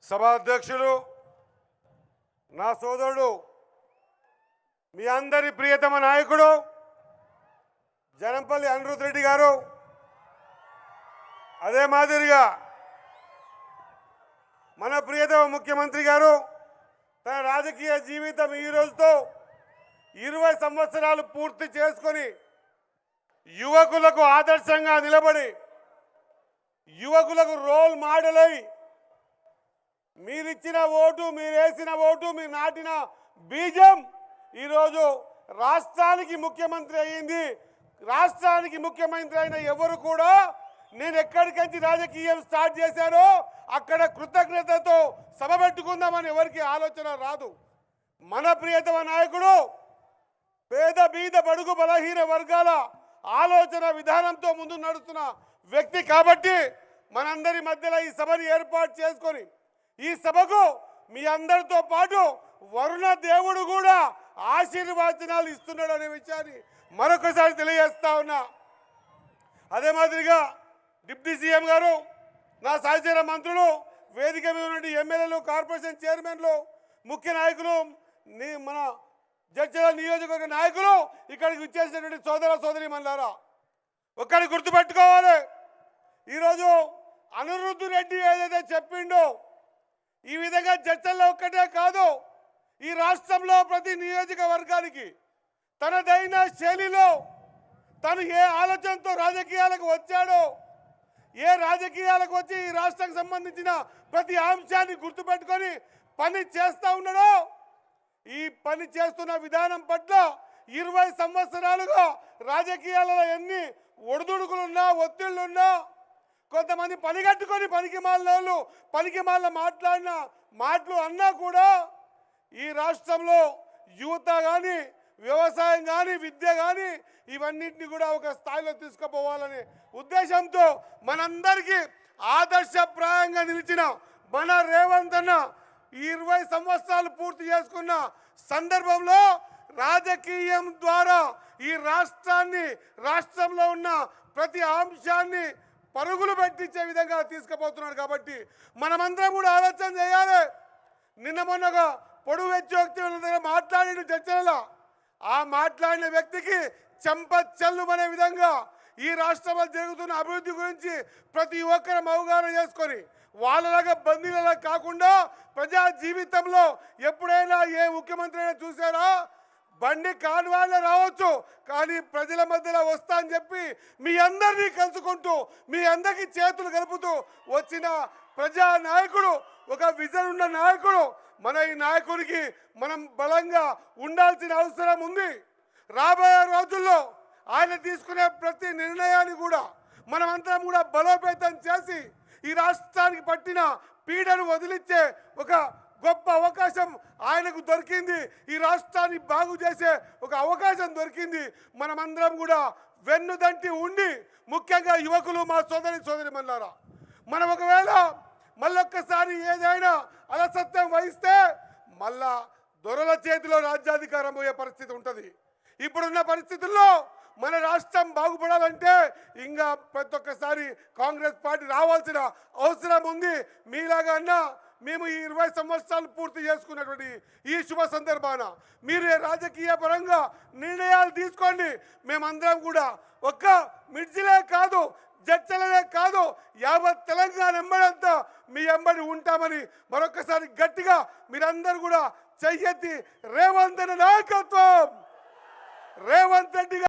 సభాధ్యక్షులు నా సోదరుడు మీ అందరి ప్రియతమ నాయకుడు జనంపల్లి అనిరుద్ రెడ్డి గారు, అదే మాదిరిగా మన ప్రియతమ ముఖ్యమంత్రి గారు తన రాజకీయ జీవితం ఈ రోజుతో 20 సంవత్సరాలు పూర్తి చేసుకొని యువకులకు ఆదర్శంగా నిలబడి యువకులకు రోల్ మోడల్ అయి మీరిచ్చిన ఓటు, మీరేసిన ఓటు, మీరు నాటిన బీజం ఈరోజు రాష్ట్రానికి ముఖ్యమంత్రి అయ్యింది. రాష్ట్రానికి ముఖ్యమంత్రి అయిన ఎవరు కూడా నేను ఎక్కడికంచి రాజకీయం స్టార్ట్ చేశానో అక్కడ కృతజ్ఞతతో సభ పెట్టుకుందామని ఎవరికి ఆలోచన రాదు. మన ప్రియతమ నాయకుడు పేద బీద బడుగు బలహీన వర్గాల ఆలోచన విధానంతో ముందు నడుస్తున్న వ్యక్తి కాబట్టి మనందరి మధ్యలో ఈ సభని ఏర్పాటు చేసుకొని ఈ సభకు మీ అందరితో పాటు వరుణ దేవుడు కూడా ఆశీర్వచనాలు ఇస్తున్నాడు అనే విషయాన్ని మరొకసారి తెలియజేస్తా ఉన్నా. అదే మాదిరిగా డిప్యూటీ సీఎం గారు, నా సహచర మంత్రులు, వేదిక మీద ఉన్న ఎమ్మెల్యేలు, కార్పొరేషన్ చైర్మన్లు, ముఖ్య నాయకులు, మన జడ్చర్ల నియోజకవర్గ నాయకులు, ఇక్కడికి వచ్చేసినటువంటి సోదర సోదరీమణులారా, ఒక్కడి గుర్తుపెట్టుకోవాలి. ఈరోజు అనిరుద్ రెడ్డి ఏదైతే చెప్పిండో ఈ విధంగా జడ్చర్ల ఒక్కటే కాదు, ఈ రాష్ట్రంలో ప్రతి నియోజకవర్గానికి తనదైన శైలిలో తను ఏ ఆలోచనతో రాజకీయాలకు వచ్చాడో, ఏ రాజకీయాలకు వచ్చి ఈ రాష్ట్రానికి సంబంధించిన ప్రతి అంశాన్ని గుర్తుపెట్టుకొని పని చేస్తూ ఉన్నాడో, ఈ పని చేస్తున్న విధానం పట్ల 20 సంవత్సరాలుగా రాజకీయాలలో ఎన్ని ఒడిదుడుకులున్నా, ఒత్తిళ్లున్నా, కొంతమంది పనిగట్టుకొని పనికి మాలిన మాట్లాడిన మాటలు అన్నా కూడా ఈ రాష్ట్రంలో యువత కానీ, వ్యవసాయం కానీ, విద్య కానీ ఇవన్నింటినీ కూడా ఒక స్థాయిలో తీసుకుపోవాలనే ఉద్దేశంతో మనందరికీ ఆదర్శప్రాయంగా నిలిచిన మన రేవంత్ అన్న 20 సంవత్సరాలు పూర్తి చేసుకున్న సందర్భంలో రాజకీయం ద్వారా ఈ రాష్ట్రంలో ఉన్న ప్రతి అంశాన్ని పరుగులు పెట్టించే విధంగా తీసుకుపోతున్నాడు. కాబట్టి మనమందరం కూడా ఆలోచన చేయాలి. నిన్న మొన్నగా పొడుగు వ్యక్తి దగ్గర మాట్లాడిన చర్చలలో ఆ మాట్లాడిన వ్యక్తికి చెంపచెల్లుమనే విధంగా ఈ రాష్ట్రంలో జరుగుతున్న అభివృద్ధి గురించి ప్రతి ఒక్కరు అవగాహన చేసుకొని వాళ్ళలాగా బందీలలా కాకుండా ప్రజా జీవితంలో ఎప్పుడైనా ఏ ముఖ్యమంత్రి అయినా చూసారా, బండి కాన్వాయ్లో రావచ్చు కానీ ప్రజల మధ్యలో వస్తా అని చెప్పి మీ అందరినీ కలుసుకుంటూ మీ అందరికీ చేతులు కలుపుతూ వచ్చిన ప్రజా నాయకుడు, ఒక విజన్ ఉన్న నాయకుడు. మన ఈ నాయకుడికి మనం బలంగా ఉండాల్సిన అవసరం ఉంది. రాబోయే రోజుల్లో ఆయన తీసుకునే ప్రతి నిర్ణయాన్ని కూడా మనమందరం కూడా బలోపేతం చేసి ఈ రాష్ట్రానికి పట్టిన పీడను వదిలించే ఒక గొప్ప అవకాశం ఆయనకు దొరికింది. ఈ రాష్ట్రాన్ని బాగు చేసే ఒక అవకాశం దొరికింది. మనమందరం కూడా వెన్నుదంటి ఉండి, ముఖ్యంగా యువకులు, మా సోదరీమణులారా, మనం ఒకవేళ మళ్ళొక్కసారి ఏదైనా అలసత్వం వహిస్తే మళ్ళా దొరల చేతిలో రాజ్యాధికారం పోయే పరిస్థితి ఉంటుంది. ఇప్పుడున్న పరిస్థితుల్లో మన రాష్ట్రం బాగుపడాలంటే ఇంకా ప్రతి ఒక్కసారి కాంగ్రెస్ పార్టీ రావాల్సిన అవసరం ఉంది. మీలాగా అన్నా మేము ఈ 20 సంవత్సరాలు పూర్తి చేసుకున్నటువంటి ఈ శుభ సందర్భాన మీరు రాజకీయ పరంగా నిర్ణయాలు తీసుకోండి. మేమందరం కూడా ఒక్క మిర్జిలే కాదు, జడ్చలనే కాదు, యావత్ తెలంగాణ ఎంబడంతా మీ ఎంబడి ఉంటామని మరొకసారి గట్టిగా మీరందరూ కూడా చెయ్యెత్తి రేవంత్ నాయకత్వం, రేవంత్ రెడ్డి